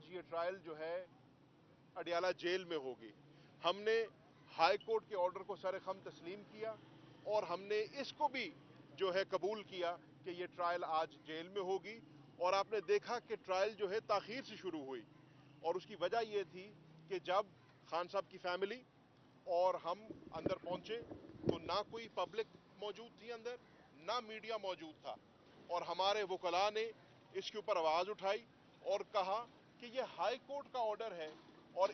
आज ये ट्रायल जो है अडियाला जेल में होगी। हमने हाई कोर्ट के ऑर्डर को सरेखम तस्लीम किया और हमने इसको भी जो है कबूल किया कि ये ट्रायल आज जेल में होगी। और आपने देखा कि ट्रायल जो है ताखीर से शुरू हुई और उसकी वजह ये थी कि जब खान साहब की फैमिली और हम अंदर पहुंचे तो ना कोई पब्लिक मौजूद थी अंदर, ना मीडिया मौजूद था। और हमारे वकला ने इसके ऊपर आवाज़ उठाई और कहा कि ये हाई कोर्ट का ऑर्डर है और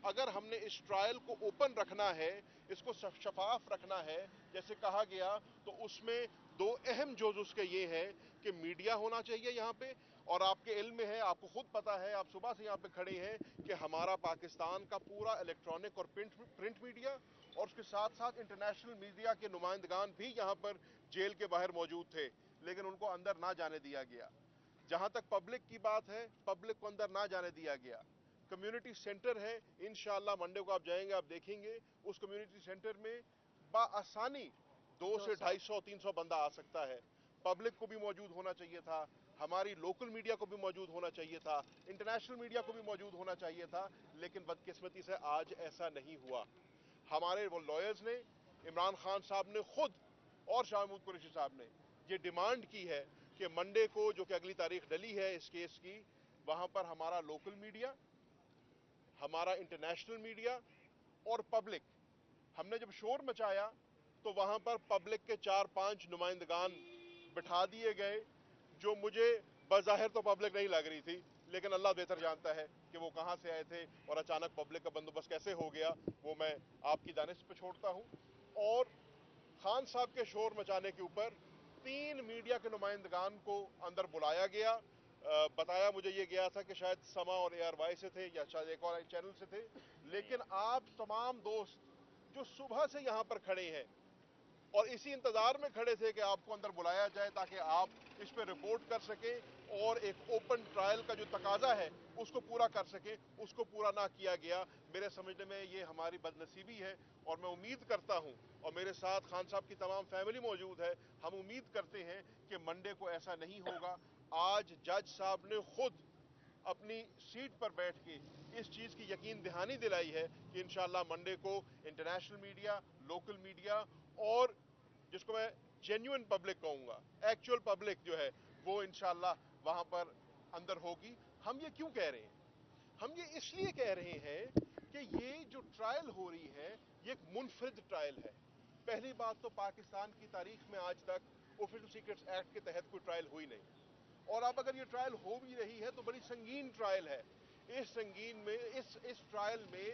अगर हमने इस ट्रायल को ओपन रखना है, इसको शफाफ रखना है जैसे कहा गया, तो उसमें दो अहम जोज उसके ये हैं कि मीडिया होना चाहिए यहाँ पे। और आपके इल्म में है, आपको खुद पता है, आप सुबह से यहाँ पे खड़े हैं कि हमारा पाकिस्तान का पूरा इलेक्ट्रॉनिक और प्रिंट मीडिया और उसके साथ साथ इंटरनेशनल मीडिया के नुमाइंदगान भी यहाँ पर जेल के बाहर मौजूद थे, लेकिन उनको अंदर ना जाने दिया गया। जहाँ तक पब्लिक की बात है, पब्लिक को अंदर ना जाने दिया गया। कम्युनिटी सेंटर है, इंशाअल्लाह मंडे को आप जाएंगे, आप देखेंगे उस कम्युनिटी सेंटर में बाआसानी 200 से 250 300 बंदा आ सकता है। पब्लिक को भी मौजूद होना चाहिए था, हमारी लोकल मीडिया को भी मौजूद होना चाहिए था, इंटरनेशनल मीडिया को भी मौजूद होना चाहिए था, लेकिन बदकिस्मती से आज ऐसा नहीं हुआ। हमारे वो लॉयर्स ने, इमरान खान साहब ने खुद और शाह महमूद कुरैशी साहब ने ये डिमांड की है कि मंडे को, जो कि अगली तारीख डली है इस केस की, वहां पर हमारा लोकल मीडिया, हमारा इंटरनेशनल मीडिया और पब्लिक, हमने जब शोर मचाया तो वहां पर पब्लिक के 4-5 नुमाइंदगान बिठा दिए गए, जो मुझे बज़ाहिर तो पब्लिक नहीं लग रही थी, लेकिन अल्लाह बेहतर जानता है कि वो कहां से आए थे और अचानक पब्लिक का बंदोबस्त कैसे हो गया, वो मैं आपकी दानिश पे छोड़ता हूं। और खान साहब के शोर मचाने के ऊपर 3 मीडिया के नुमाइंदगान को अंदर बुलाया गया। बताया मुझे ये गया था कि शायद समा और ARY से थे या शायद एक और चैनल से थे, लेकिन आप तमाम दोस्त जो सुबह से यहां पर खड़े हैं और इसी इंतजार में खड़े थे कि आपको अंदर बुलाया जाए ताकि आप इस पर रिपोर्ट कर सकें और एक ओपन ट्रायल का जो तकाजा है उसको पूरा कर सकें, उसको पूरा ना किया गया। मेरे समझने में ये हमारी बदनसीबी है और मैं उम्मीद करता हूं, और मेरे साथ खान साहब की तमाम फैमिली मौजूद है, हम उम्मीद करते हैं कि मंडे को ऐसा नहीं होगा। आज जज साहब ने खुद अपनी सीट पर बैठ के इस चीज़ की यकीन दहानी दिलाई है कि इंशाअल्लाह मंडे को इंटरनेशनल मीडिया, लोकल मीडिया और जिसको मैं जेन्युइन पब्लिक कहूँगा, एक्चुअल पब्लिक जो है, वो इंशाअल्लाह वहाँ पर अंदर होगी। हम ये क्यों कह रहे हैं? हम ये इसलिए कह रहे हैं कि ये जो ट्रायल हो रही है, ये एक मुनफरिद ट्रायल है। पहली बात तो पाकिस्तान की तारीख में आज तक ऑफिशियल सीक्रेट्स एक्ट के तहत कोई ट्रायल हुई नहीं, और अब अगर ये ट्रायल हो भी रही है तो बड़ी संगीन ट्रायल है। इस ट्रायल में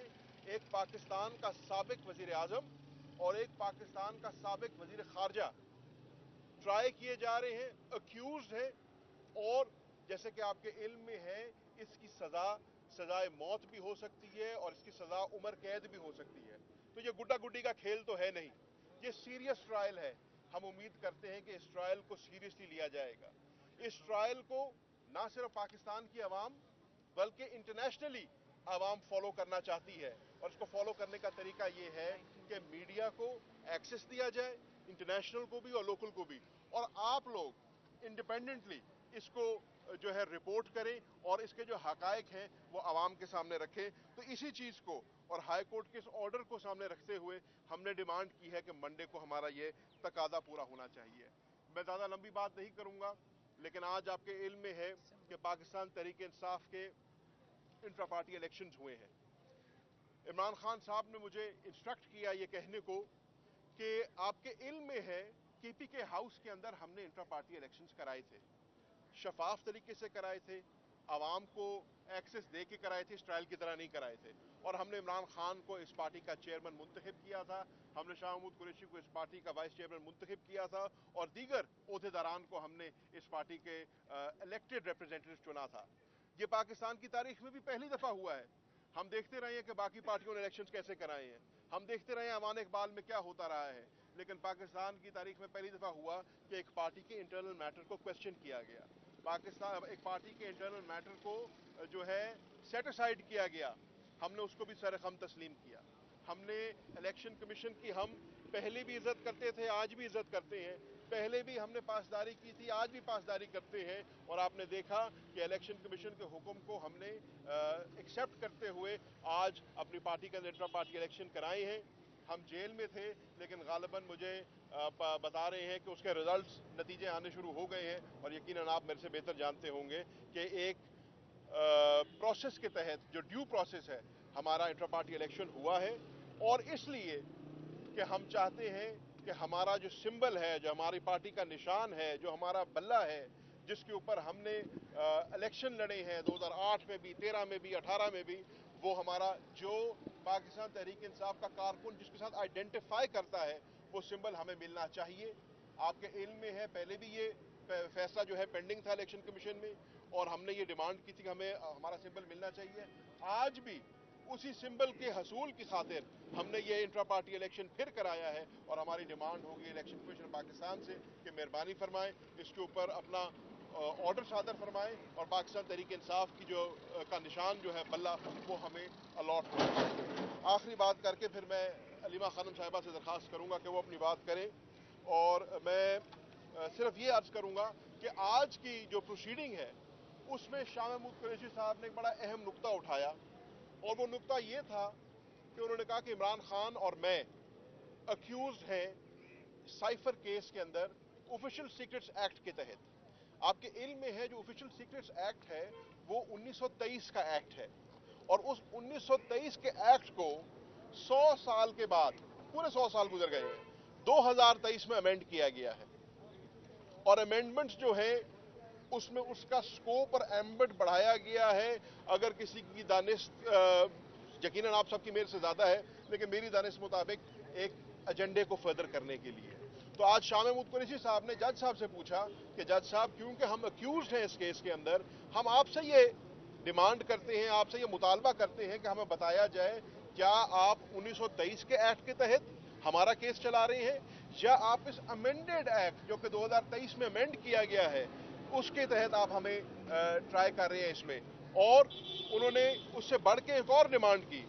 एक पाकिस्तान का साबिक वजीर आजम और एक पाकिस्तान का साबिक वजीर खारजा ट्राई किए जा रहे हैं, अक्यूज्ड है, और जैसे कि आपके इल्म में है, इसकी सजाए मौत भी हो सकती है और इसकी सजा उम्र कैद भी हो सकती है। तो ये गुड्डा गुड्डी का खेल तो है नहीं, ये सीरियस ट्रायल है। हम उम्मीद करते हैं कि इस ट्रायल को सीरियसली लिया जाएगा। इस ट्रायल को ना सिर्फ पाकिस्तान की आवाम बल्कि इंटरनेशनली आवाम फॉलो करना चाहती है, और इसको फॉलो करने का तरीका ये है कि मीडिया को एक्सेस दिया जाए, इंटरनेशनल को भी और लोकल को भी, और आप लोग इंडिपेंडेंटली इसको जो है रिपोर्ट करें और इसके जो हकायक हैं वो आवाम के सामने रखें। तो इसी चीज़ को और हाई कोर्ट के इस ऑर्डर को सामने रखते हुए हमने डिमांड की है कि मंडे को हमारा ये तकादा पूरा होना चाहिए। मैं ज़्यादा लंबी बात नहीं करूँगा, लेकिन आज आपके इल्म में है कि पाकिस्तान तहरीक इंसाफ के इंट्रा पार्टी इलेक्शंस हुए हैं। इमरान खान साहब ने मुझे इंस्ट्रक्ट किया ये कहने को कि आपके इल्म में है KPK हाउस के अंदर हमने इंट्रा पार्टी इलेक्शंस कराए थे, शफाफ तरीके से कराए थे, आवाम को एक्सेस दे के कराए थे, इस ट्रायल की तरह नहीं कराए थे। और हमने इमरान खान को इस पार्टी का चेयरमैन मुंतखब किया था, हमने शाह महमूद कुरैशी को इस पार्टी का वाइस चेयरमैन मुंतखब किया था, और दीगर ओहदेदारान को हमने इस पार्टी के इलेक्टेड रिप्रेजेंटेटिव चुना था। ये पाकिस्तान की तारीख में भी पहली दफा हुआ है। हम देखते रहे हैं कि बाकी पार्टियों ने इलेक्शंस कैसे कराए हैं, हम देखते रहे हैं अमान इकबाल में क्या होता रहा है, लेकिन पाकिस्तान की तारीख में पहली दफा हुआ कि एक पार्टी के इंटरनल मैटर को क्वेश्चन किया गया, पाकिस्तान एक पार्टी के इंटरनल मैटर को जो है सेट असाइड किया गया। हमने उसको भी सरेखम तस्लीम किया। हमने इलेक्शन कमीशन की हम पहले भी इज्जत करते थे, आज भी इज्जत करते हैं, पहले भी हमने पासदारी की थी, आज भी पासदारी करते हैं, और आपने देखा कि इलेक्शन कमीशन के हुक्म को हमने एक्सेप्ट करते हुए आज अपनी पार्टी का इंट्रा पार्टी इलेक्शन कराए हैं। हम जेल में थे, लेकिन गालिबन मुझे बता रहे हैं कि उसके रिजल्ट्स नतीजे आने शुरू हो गए हैं, और यकीनन आप मेरे से बेहतर जानते होंगे कि एक प्रोसेस के तहत जो ड्यू प्रोसेस है हमारा इंट्रा पार्टी इलेक्शन हुआ है। और इसलिए कि हम चाहते हैं कि हमारा जो सिंबल है, जो हमारी पार्टी का निशान है, जो हमारा बल्ला है, जिसके ऊपर हमने इलेक्शन लड़े हैं 2008 में भी, 13 में भी, 18 में भी, वो हमारा जो पाकिस्तान तहरीक इंसाफ का कारकुन जिसके साथ आइडेंटिफाई करता है, वो सिंबल हमें मिलना चाहिए। आपके इल्म में है, पहले भी ये फैसला जो है पेंडिंग था इलेक्शन कमीशन में, और हमने ये डिमांड की थी कि हमें हमारा सिंबल मिलना चाहिए। आज भी उसी सिंबल के हसूल की खातिर हमने ये इंट्रा पार्टी इलेक्शन फिर कराया है, और हमारी डिमांड होगी इलेक्शन कमीशन पाकिस्तान से कि मेहरबानी फरमाएं, इसके ऊपर अपना ऑर्डर सादर फरमाएं, और पाकिस्तान तहरीक इंसाफ की जो का निशान जो है बल्ला, वो हमें अलॉट होना चाहिए। आखिरी बात करके फिर मैं अलीमा खानम साहिबा से दरख्वास्त करूंगा कि वो अपनी बात करें, और मैं सिर्फ ये अर्ज करूंगा कि आज की जो प्रोसीडिंग है उसमें शाह महमूद कुरैशी साहब ने एक बड़ा अहम नुक्ता उठाया, और वो नुक्ता ये था कि उन्होंने कहा कि इमरान खान और मैं अक्यूज हैं साइफर केस के अंदर ऑफिशियल सीक्रेट्स एक्ट के तहत। आपके इल्म में है जो ऑफिशियल सीक्रेट्स एक्ट है वो 1923 का एक्ट है, और उस 1923 के एक्ट को 100 साल के बाद, पूरे 100 साल गुजर गए हैं, 2023 में अमेंड किया गया है, और अमेंडमेंट्स जो है उसमें उसका स्कोप और एम्बिट बढ़ाया गया है। अगर किसी की दानिश यकीनन आप सबकी मेरे से ज्यादा है, लेकिन मेरी दानिश मुताबिक एक एजेंडे को फर्दर करने के लिए। तो आज शाह महमूद कुरैशी साहब ने जज साहब से पूछा कि जज साहब, क्योंकि हम अक्यूज्ड हैं इस केस के अंदर, हम आपसे ये डिमांड करते हैं, आपसे ये मुतालबा करते हैं कि हमें बताया जाए क्या आप 1923 के एक्ट के तहत हमारा केस चला रहे हैं, या आप इस अमेंडेड एक्ट जो कि 2023 में अमेंड किया गया है उसके तहत आप हमें ट्राई कर रहे हैं इसमें। और उन्होंने उससे बढ़ के एक और डिमांड की,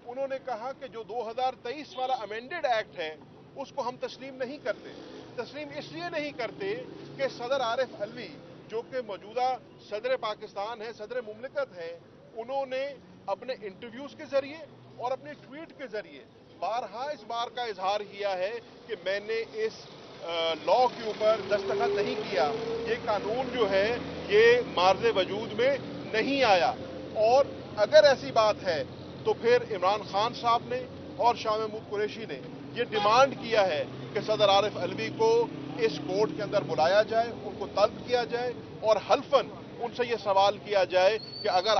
उन्होंने कहा कि जो 2023 वाला अमेंडेड एक्ट है उसको हम तस्लीम नहीं करते। तस्लीम इसलिए नहीं करते कि सदर आरिफ अलवी जो कि मौजूदा सदर पाकिस्तान है, सदर मुमलिकत है, उन्होंने अपने इंटरव्यूज के जरिए और अपने ट्वीट के जरिए बारहा इस बार का इजहार किया है कि मैंने इस लॉ के ऊपर दस्तखत नहीं किया, ये कानून जो है ये मार्ज़े वजूद में नहीं आया। और अगर ऐसी बात है तो फिर इमरान खान साहब ने और शाह महमूद कुरैशी ने ये डिमांड किया है कि सदर आरिफ अलवी को इस कोर्ट के अंदर बुलाया जाए, उनको तलब किया जाए, और हल्फन उनसे ये सवाल किया जाए कि अगर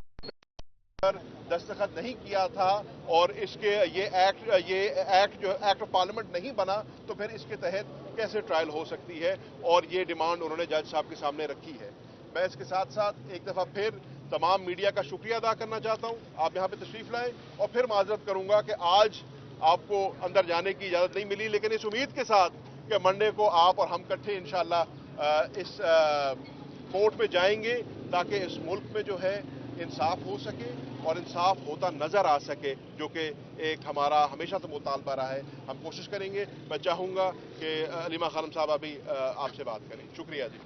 दस्तखत नहीं किया था और इसके ये एक्ट जो एक्ट ऑफ पार्लियामेंट नहीं बना, तो फिर इसके तहत कैसे ट्रायल हो सकती है। और ये डिमांड उन्होंने जज साहब के सामने रखी है। मैं इसके साथ साथ एक दफा फिर तमाम मीडिया का शुक्रिया अदा करना चाहता हूं, आप यहां पे तशरीफ लाए, और फिर माजरत करूंगा कि आज आपको अंदर जाने की इजाजत नहीं मिली, लेकिन इस उम्मीद के साथ कि मंडे को आप और हम इकट्ठे इंशाअल्लाह इस कोर्ट में जाएंगे ताकि इस मुल्क में जो है इंसाफ हो सके और इंसाफ होता नजर आ सके, जो कि एक हमारा हमेशा से मुतालबा रहा है। हम कोशिश करेंगे। मैं चाहूंगा कि अलीमा खानम साहब अभी आपसे बात करें। शुक्रिया जी।